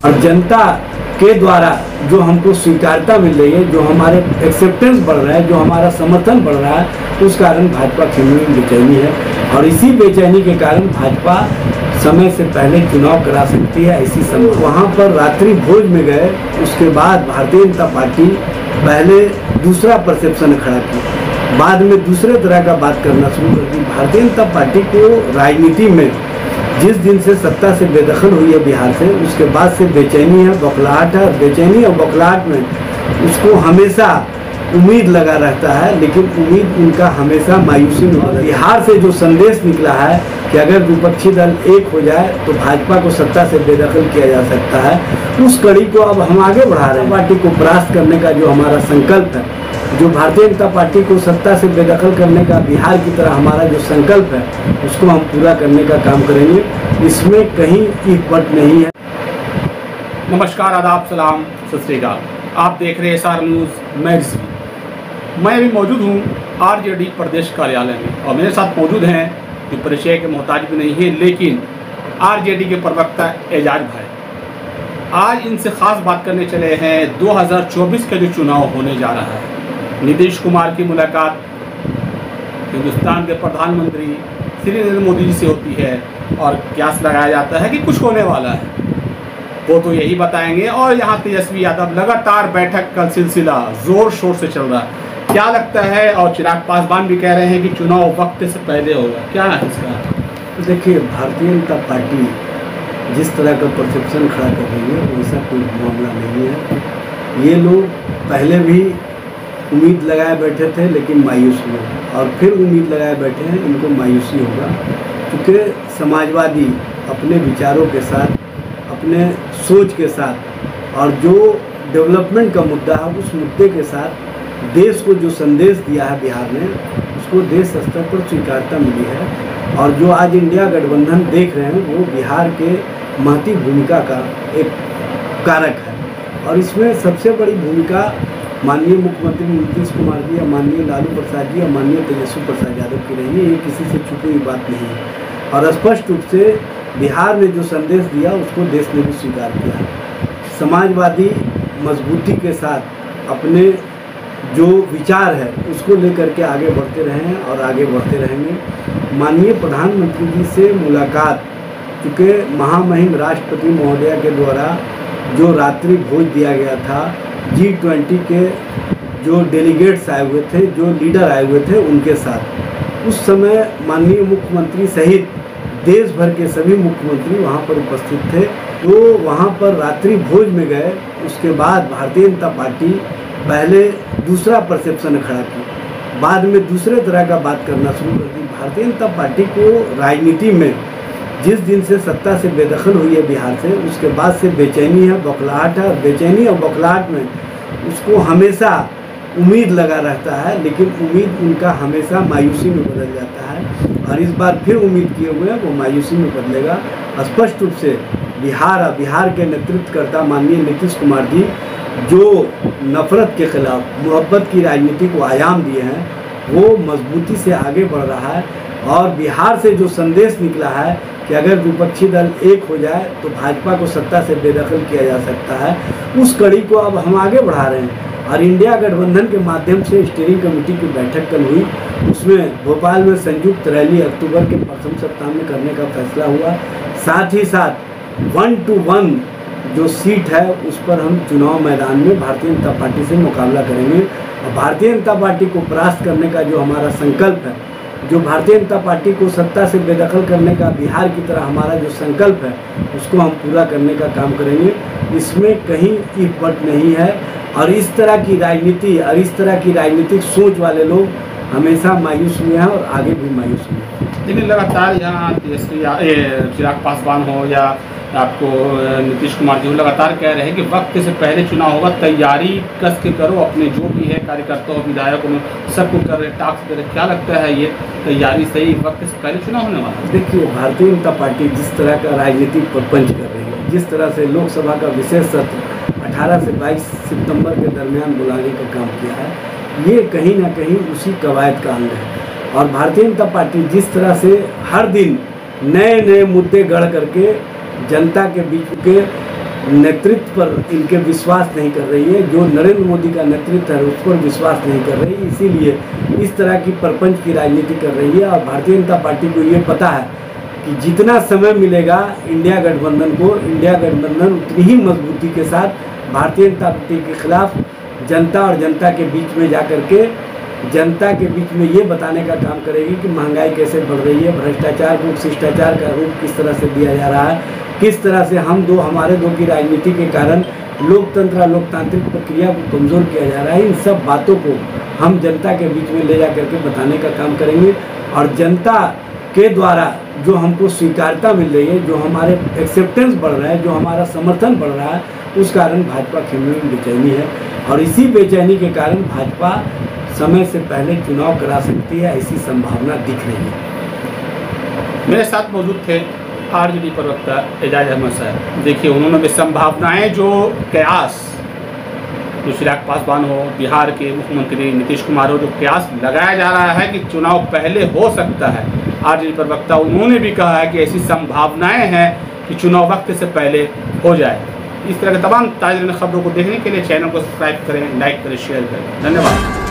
और जनता के द्वारा जो हमको स्वीकारता मिल रही है, जो हमारे एक्सेप्टेंस बढ़ रहा है, जो हमारा समर्थन बढ़ रहा है, उस कारण भाजपा खेमे में बेचैनी है। और इसी बेचैनी के कारण भाजपा समय से पहले चुनाव करा सकती है। ऐसी समय वहाँ पर रात्रि भोज में गए, उसके बाद भारतीय जनता पार्टी पहले दूसरा परसेप्शन खड़ा की, बाद में दूसरे तरह का बात करना शुरू कर दी। भारतीय जनता पार्टी को राजनीति में जिस दिन से सत्ता से बेदखल हुई है बिहार से, उसके बाद से बेचैनी है, बौखलाहट है। बेचैनी और बौखलाहट में उसको हमेशा उम्मीद लगा रहता है, लेकिन उम्मीद उनका हमेशा मायूसी में बदल। बिहार से जो संदेश निकला है कि अगर विपक्षी दल एक हो जाए तो भाजपा को सत्ता से बेदखल किया जा सकता है, उस कड़ी को अब हम आगे बढ़ा रहे हैं। पार्टी को परास्त करने का जो हमारा संकल्प है, जो भारतीय जनता पार्टी को सत्ता से बेदखल करने का बिहार की तरह हमारा जो संकल्प है, उसको हम पूरा करने का काम करेंगे। इसमें कहीं इफ़र्ट नहीं है। नमस्कार, आदाब, सलाम, सत श्री अकाल। आप देख रहे हैं SR न्यूज़ मैगज़ीन। मैं अभी मौजूद हूँ RJD प्रदेश कार्यालय में और मेरे साथ मौजूद हैं, जो परिचय के मोहताज भी नहीं है, लेकिन RJD के प्रवक्ता एजाज भाई। आज इनसे ख़ास बात करने चले हैं 2024 का जो चुनाव होने जा रहा है। नीतीश कुमार की मुलाकात हिंदुस्तान के प्रधानमंत्री श्री नरेंद्र मोदी जी से होती है और क्यास लगाया जाता है कि कुछ होने वाला है, वो तो यही बताएंगे। और यहाँ तेजस्वी यादव लगातार बैठक का सिलसिला जोर शोर से चल रहा है। क्या लगता है, और चिराग पासवान भी कह रहे हैं कि चुनाव वक्त से पहले होगा, क्या है इसका? देखिए, भारतीय जनता पार्टी जिस तरह का परसेप्शन खड़ा कर रही है, वैसा कोई मामला नहीं है। ये लोग पहले भी उम्मीद लगाए बैठे थे, लेकिन मायूस हुए, और फिर उम्मीद लगाए बैठे हैं, इनको मायूसी होगा। क्योंकि समाजवादी अपने विचारों के साथ, अपने सोच के साथ, और जो डेवलपमेंट का मुद्दा है, उस मुद्दे के साथ देश को जो संदेश दिया है बिहार ने, उसको देश स्तर पर स्वीकारता मिली है। और जो आज इंडिया गठबंधन देख रहे हैं, वो बिहार के महती भूमिका का एक कारक है। और इसमें सबसे बड़ी भूमिका माननीय मुख्यमंत्री नीतीश कुमार जी, या माननीय लालू प्रसाद जी, या माननीय तेजस्वी प्रसाद यादव की रही है। ये किसी से छुपी हुई बात नहीं है। और स्पष्ट रूप से बिहार ने जो संदेश दिया, उसको देश ने भी स्वीकार किया। समाजवादी मजबूती के साथ अपने जो विचार है, उसको लेकर के आगे बढ़ते रहे हैं और आगे बढ़ते रहेंगे। माननीय प्रधानमंत्री जी से मुलाकात, चूँकि महामहिम राष्ट्रपति महोदया के द्वारा जो रात्रि भोज दिया गया था, G20 के जो डेलीगेट्स आए हुए थे, जो लीडर आए हुए थे, उनके साथ उस समय माननीय मुख्यमंत्री सहित देश भर के सभी मुख्यमंत्री वहाँ पर उपस्थित थे। तो वहाँ पर रात्रि भोज में गए, उसके बाद भारतीय जनता पार्टी पहले दूसरा परसेप्शन खड़ा की, बाद में दूसरे तरह का बात करना शुरू कर दी। भारतीय जनता पार्टी को राजनीति में जिस दिन से सत्ता से बेदखल हुई है बिहार से, उसके बाद से बेचैनी है, बौखलाहट है। बेचैनी और बौखलाहट में उसको हमेशा उम्मीद लगा रहता है, लेकिन उम्मीद उनका हमेशा मायूसी में बदल जाता है। और इस बार फिर उम्मीद किए हुए हैं, वो मायूसी में बदलेगा। स्पष्ट रूप से बिहार के नेतृत्वकर्ता माननीय नीतीश कुमार जी, जो नफरत के खिलाफ मोहब्बत की राजनीति को आयाम दिए हैं, वो मजबूती से आगे बढ़ रहा है। और बिहार से जो संदेश निकला है कि अगर विपक्षी दल एक हो जाए तो भाजपा को सत्ता से बेदखल किया जा सकता है, उस कड़ी को अब हम आगे बढ़ा रहे हैं। और इंडिया गठबंधन के माध्यम से स्टीयरिंग कमेटी की बैठक कल हुई, उसमें भोपाल में संयुक्त रैली अक्टूबर के प्रथम सप्ताह में करने का फैसला हुआ। साथ ही साथ 1 to 1 जो सीट है, उस पर हम चुनाव मैदान में भारतीय जनता पार्टी से मुकाबला करेंगे। और भारतीय जनता पार्टी को परास्त करने का जो हमारा संकल्प है, जो भारतीय जनता पार्टी को सत्ता से बेदखल करने का बिहार की तरह हमारा जो संकल्प है, उसको हम पूरा करने का काम करेंगे। इसमें कहीं इफ़र्ट नहीं है। और इस तरह की राजनीति और इस तरह की राजनीतिक सोच वाले लोग हमेशा मायूस हुए हैं और आगे भी मायूस हुए हैं। लेकिन लगातार यहाँ तेजस्वी चिराग पासवान हो या आपको नीतीश कुमार जी लगातार कह रहे हैं कि वक्त से पहले चुनाव होगा, तैयारी कस के करो, अपने जो भी है कार्यकर्ताओं विधायकों में सबको कर रहे, टास्क दे रहे। क्या लगता है, ये तैयारी सही, वक्त से पहले चुनाव होने वाला है? देखिए, भारतीय जनता पार्टी जिस तरह का राजनीतिक प्रपंच कर रही है, जिस तरह से लोकसभा का विशेष सत्र 18 से 22 सितंबर के दरमियान बुलाने का काम किया है, ये कहीं ना कहीं उसी कवायद का अंग है। और भारतीय जनता पार्टी जिस तरह से हर दिन नए नए मुद्दे गढ़ करके जनता के बीच के नेतृत्व पर इनके विश्वास नहीं कर रही है, जो नरेंद्र मोदी का नेतृत्व है उस पर विश्वास नहीं कर रही, इसीलिए इस तरह की प्रपंच की राजनीति कर रही है। और भारतीय जनता पार्टी को ये पता है कि जितना समय मिलेगा इंडिया गठबंधन को, इंडिया गठबंधन उतनी ही मजबूती के साथ भारतीय जनता पार्टी के खिलाफ जनता और जनता के बीच में जा कर के जनता के बीच में ये बताने का काम करेगी कि महंगाई कैसे बढ़ रही है, भ्रष्टाचार को, शिष्टाचार का रूप किस तरह से दिया जा रहा है, किस तरह से हमारे दो की राजनीति के कारण लोकतंत्र और लोकतांत्रिक प्रक्रिया को कमज़ोर किया जा रहा है। इन सब बातों को हम जनता के बीच में ले जा करके बताने का काम करेंगे। और जनता के द्वारा जो हमको स्वीकारता मिल रही है, जो हमारे एक्सेप्टेंस बढ़ रहा है, जो हमारा समर्थन बढ़ रहा है, उस कारण भाजपा खेमे में बेचैनी है। और इसी बेचैनी के कारण भाजपा समय से पहले चुनाव करा सकती है, ऐसी संभावना दिख रही है। मेरे साथ मौजूद थे आरजेडी प्रवक्ता एजाज अहमद साहब। देखिए, उन्होंने भी संभावनाएं जो कयास, जो चिराग पासवान हो, बिहार के मुख्यमंत्री नीतीश कुमार हो, जो कयास लगाया जा रहा है कि चुनाव पहले हो सकता है, आरजेडी प्रवक्ता उन्होंने भी कहा है कि ऐसी संभावनाएं हैं कि चुनाव वक्त से पहले हो जाए। इस तरह के तमाम ताज़ा खबरों को देखने के लिए चैनल को सब्सक्राइब करें, लाइक करें, शेयर करें। धन्यवाद।